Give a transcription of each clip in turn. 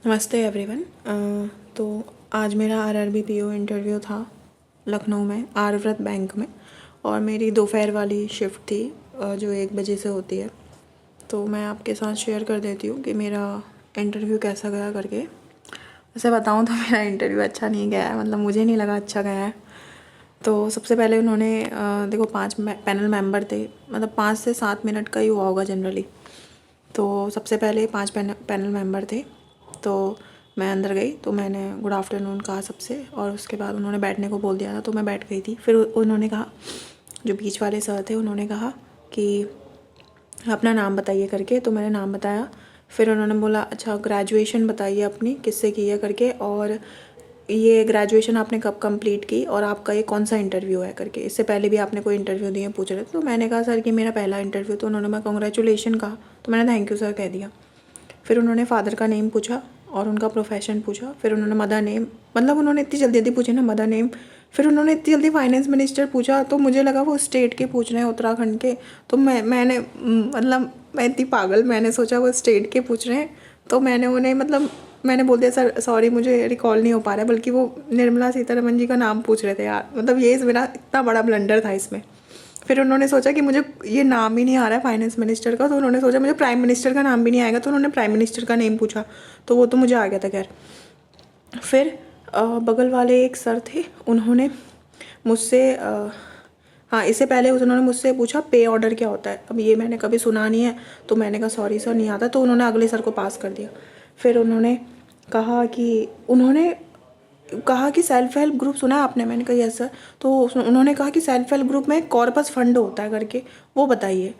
नमस्ते एवरीवन। तो आज मेरा आरआरबी पीओ इंटरव्यू था लखनऊ में आर्यव्रत बैंक में, और मेरी दोपहर वाली शिफ्ट थी जो 1 बजे से होती है। तो मैं आपके साथ शेयर कर देती हूँ कि मेरा इंटरव्यू कैसा गया करके। वैसे बताऊँ तो मेरा इंटरव्यू अच्छा नहीं गया है, मतलब मुझे नहीं लगा अच्छा गया है। तो सबसे पहले उन्होंने देखो 5 पैनल मेंबर थे, मतलब 5 से 7 मिनट का ही हुआ होगा जनरली। तो सबसे पहले 5 पैनल मेंबर थे। तो मैं अंदर गई तो मैंने गुड आफ्टरनून कहा सबसे, और उसके बाद उन्होंने बैठने को बोल दिया था तो मैं बैठ गई थी। फिर उन्होंने कहा, जो बीच वाले सर थे उन्होंने कहा कि अपना नाम बताइए करके। तो मैंने नाम बताया। फिर उन्होंने बोला अच्छा ग्रेजुएशन बताइए अपनी किससे की है करके, और ये ग्रेजुएशन आपने कब कंप्लीट की, और आपका ये कौन सा इंटरव्यू है करके। इससे पहले भी आपने कोई इंटरव्यू दिए पूछ रहे थे। तो मैंने कहा सर कि मेरा पहला इंटरव्यू। तो उन्होंने मैं कॉन्ग्रेचुलेशन कहा, तो मैंने थैंक यू सर कह दिया। फिर उन्होंने फादर का नेम पूछा और उनका प्रोफेशन पूछा। फिर उन्होंने मदर नेम, मतलब उन्होंने इतनी जल्दी जल्दी पूछे ना मदर नेम। फिर उन्होंने इतनी जल्दी फाइनेंस मिनिस्टर पूछा, तो मुझे लगा वो स्टेट के पूछ रहे हैं, उत्तराखंड के। तो मैंने मतलब मैं इतनी पागल, मैंने सोचा वो स्टेट के पूछ रहे हैं। तो मैंने उन्हें मतलब मैंने बोल दिया सर सॉरी मुझे रिकॉल नहीं हो पा रहा है, बल्कि वो निर्मला सीतारमन जी का नाम पूछ रहे थे यार। मतलब ये मेरा इतना बड़ा ब्लंडर था इसमें। फिर उन्होंने सोचा कि मुझे ये नाम ही नहीं आ रहा है फाइनेंस मिनिस्टर का, तो उन्होंने सोचा मुझे प्राइम मिनिस्टर का नाम भी नहीं आएगा, तो उन्होंने प्राइम मिनिस्टर का नेम पूछा। तो वो तो मुझे आ गया था खैर। फिर बगल वाले एक सर थे, उन्होंने मुझसे हाँ इससे पहले उन्होंने मुझसे पूछा पे ऑर्डर क्या होता है। अब ये मैंने कभी सुना नहीं है, तो मैंने कहा सॉरी सर नहीं आता। तो उन्होंने अगले सर को पास कर दिया। फिर उन्होंने कहा कि सेल्फ हेल्प ग्रुप सुना है आपने। मैंने कहा यस सर। तो उन्होंने कहा कि सेल्फ हेल्प ग्रुप में कॉर्पस फंड होता है करके, वो बताइए।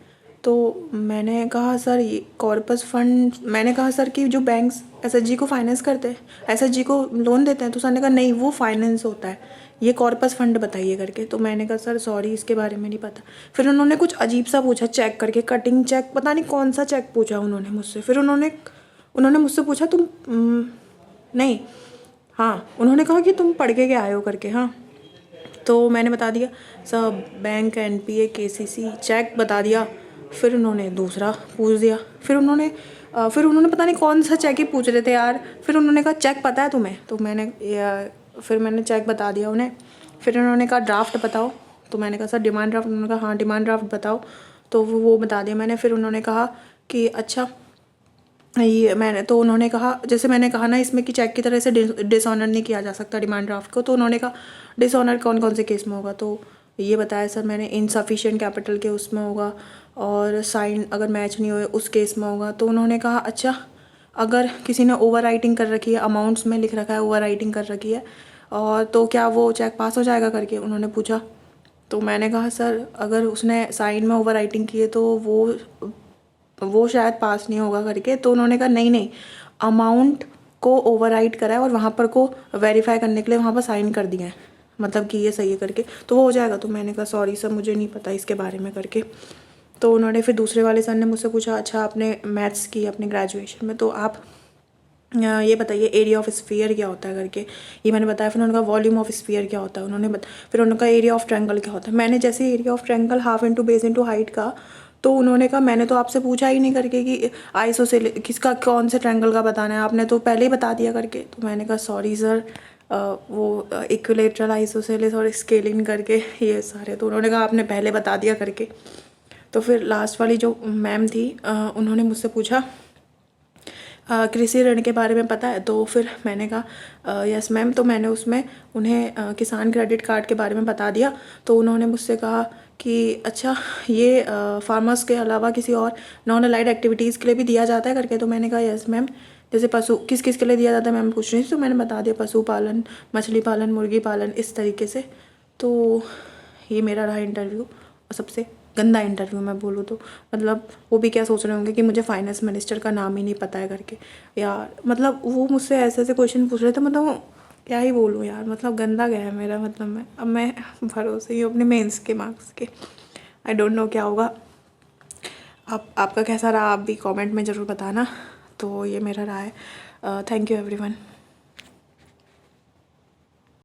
तो मैंने कहा सर ये कॉर्पस फंड, मैंने कहा सर कि जो बैंक्स एसएचजी को फाइनेंस करते हैं, एसएचजी को लोन देते हैं। तो सर ने कहा नहीं वो फाइनेंस होता है, ये कॉर्पस फंड बताइए करके। तो मैंने कहा सर सॉरी इसके बारे में नहीं पता। फिर उन्होंने कुछ अजीब सा पूछा चेक करके, कटिंग चेक, पता नहीं कौन सा चेक पूछा उन्होंने मुझसे। फिर उन्होंने मुझसे पूछा तुम नहीं, हाँ उन्होंने कहा कि तुम पढ़ के क्या आए हो करके। हाँ तो मैंने बता दिया सब बैंक एनपीए केसीसी चेक बता दिया। फिर उन्होंने दूसरा पूछ दिया। फिर उन्होंने पता नहीं कौन सा चेक ही पूछ रहे थे यार। फिर उन्होंने कहा चेक पता है तुम्हें। तो फिर मैंने चेक बता दिया उन्हें। फिर उन्होंने कहा ड्राफ्ट बताओ। तो मैंने कहा सर डिमांड ड्राफ्ट। उन्होंने कहा हाँ डिमांड ड्राफ्ट बताओ। तो वो बता दिया मैंने। फिर उन्होंने कहा कि अच्छा ये मैंने, तो उन्होंने कहा जैसे मैंने कहा ना इसमें कि चेक की तरह से डिसऑनर नहीं किया जा सकता डिमांड ड्राफ्ट को। तो उन्होंने कहा डिसऑनर कौन कौन से केस में होगा। तो ये बताया सर मैंने, इनसफिशिएंट कैपिटल के उसमें होगा, और साइन अगर मैच नहीं हुए उस केस में होगा। तो उन्होंने कहा अच्छा अगर किसी ने ओवर राइटिंग कर रखी है, अमाउंट्स में लिख रखा है ओवर राइटिंग कर रखी है, और तो क्या वो चेक पास हो जाएगा करके उन्होंने पूछा। तो मैंने कहा सर अगर उसने साइन में ओवर राइटिंग की है तो वो शायद पास नहीं होगा करके। तो उन्होंने कहा नहीं नहीं, अमाउंट को ओवरराइट करा है और वहाँ पर को वेरीफाई करने के लिए वहाँ पर साइन कर दिए हैं, मतलब कि ये सही है करके, तो वो हो जाएगा। तो मैंने कहा सॉरी सर मुझे नहीं पता इसके बारे में करके। तो उन्होंने फिर दूसरे वाले सर ने मुझसे पूछा अच्छा आपने मैथ्स की अपने ग्रेजुएशन में, तो आप ये बताइए एरिया ऑफ स्फीयर क्या होता है करके। ये मैंने बताया। फिर उन्होंने कहा वॉल्यूम ऑफ स्फीयर क्या होता है फिर उन्होंने कहा एरिया ऑफ ट्रायंगल क्या होता है। मैंने जैसे area of triangle half into base into height का, तो उन्होंने कहा मैंने तो आपसे पूछा ही नहीं करके कि आइसोसेलेस किसका कौन से ट्रायंगल का बताना है, आपने तो पहले ही बता दिया करके। तो मैंने कहा सॉरी सर वो इक्विलेटरल आइसोसेलेस और स्केलिंग करके ये सारे, तो उन्होंने कहा आपने पहले बता दिया करके। तो फिर लास्ट वाली जो मैम थी उन्होंने मुझसे पूछा कृषि ऋण के बारे में पता है। तो फिर मैंने कहा यस मैम। तो मैंने उसमें उन्हें किसान क्रेडिट कार्ड के बारे में बता दिया। तो उन्होंने मुझसे कहा कि अच्छा ये फार्मर्स के अलावा किसी और नॉन अलाइड एक्टिविटीज़ के लिए भी दिया जाता है करके। तो मैंने कहा यस मैम। जैसे पशु किस किस के लिए दिया जाता है मैम पूछ रही थी, तो मैंने बता दिया पशुपालन, मछली पालन, मुर्गी पालन, इस तरीके से। तो ये मेरा रहा इंटरव्यू, और सबसे गंदा इंटरव्यू मैं बोलूँ तो। मतलब वो भी क्या सोच रहे होंगे कि मुझे फाइनेंस मिनिस्टर का नाम ही नहीं पता है करके यार। मतलब वो मुझसे ऐसे ऐसे क्वेश्चन पूछ रहे थे, मतलब क्या ही बोलूँ यार, मतलब गंदा गया है मेरा। मतलब मैं भरोसे ही हूँ अपने मेंस के मार्क्स के। आई डोंट नो क्या होगा। आपका कैसा रहा आप भी कमेंट में ज़रूर बताना। तो ये मेरा रहा है। Thank you everyone.